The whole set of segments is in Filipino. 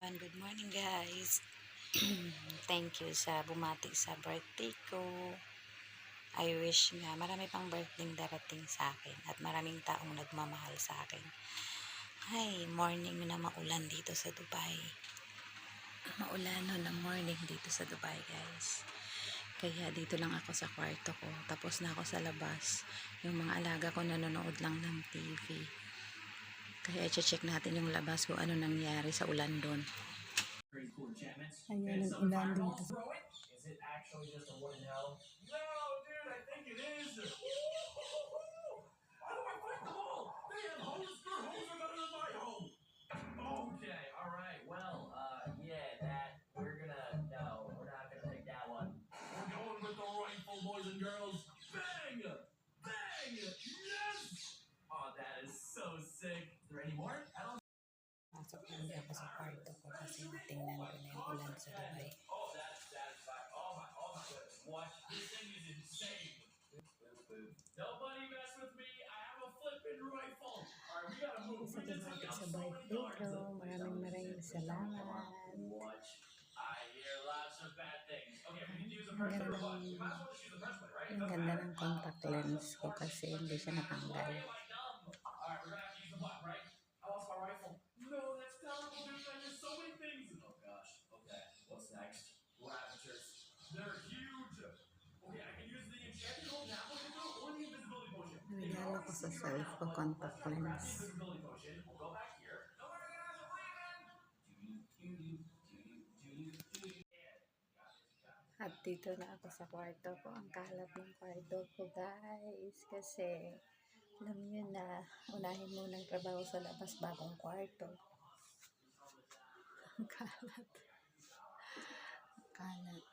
everyone. Good morning guys. Thank you sa bumati sa birthday ko. I wish nga marami pang birthday darating sa akin at maraming taong nagmamahal sa akin. Hi, morning na maulan dito sa Dubai. Maulano na morning dito sa Dubai guys. Kaya dito lang ako sa kwarto ko. Tapos na ako sa labas. Yung mga alaga ko nanonood lang ng TV. Kaya i-check natin yung labas kung ano nangyari sa ulan doon. Ayan ang ulan dito. Is it actually just a wooden hell? No, dude, I think it is. Why do I fight the ball? They have holes. Their holes are better than my home. Okay, all right. Well, yeah, that we're gonna no, we're not gonna pick that one. We're going with the rifle, boys and girls. Bang! Bang! Yes! Oh, that is so sick. Is there any more? I don't. Pasok lang ako sa kwarto ko kasi tingnan ko na yung ulan sa Dubai. Oh, that's satisfying. Oh my goodness. What? This thing is insane. Nobody mess with me. I have a flippin' rifle. All right, we gotta move. Sa bumati sa birthday ko, maraming salamat. What? I hear lots of bad things. Okay, we need to use the Ang press play. ganda What? ng, You might as well just use the press play, right? yung ganda ng contact lens ko kasi hindi siya natanggal. Alright, we're gonna have to use the button, right? I lost my rifle. No, that's terrible, dude. I missed so many things. Oh gosh. Okay, what's next? What apertures? They're huge. Okay, I can use the enchanted hold now or the invisibility potion. Regalo ko sa self ko contact lens. Invisibility potion. We'll go back here. Don't worry, guys, I'm leaving. At dito na ako sa kwarto ko. Ang kalat ng kwarto ko guys. Kasi alam nyo na unahin muna ang trabaho sa labas bagong kwarto. Ang kalat. Ang kalat.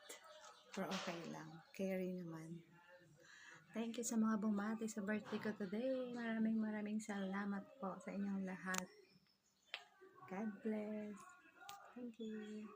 Pero okay lang. Carry naman. Thank you sa mga bumati sa birthday ko today. Maraming salamat po sa inyong lahat. God bless. Thank you.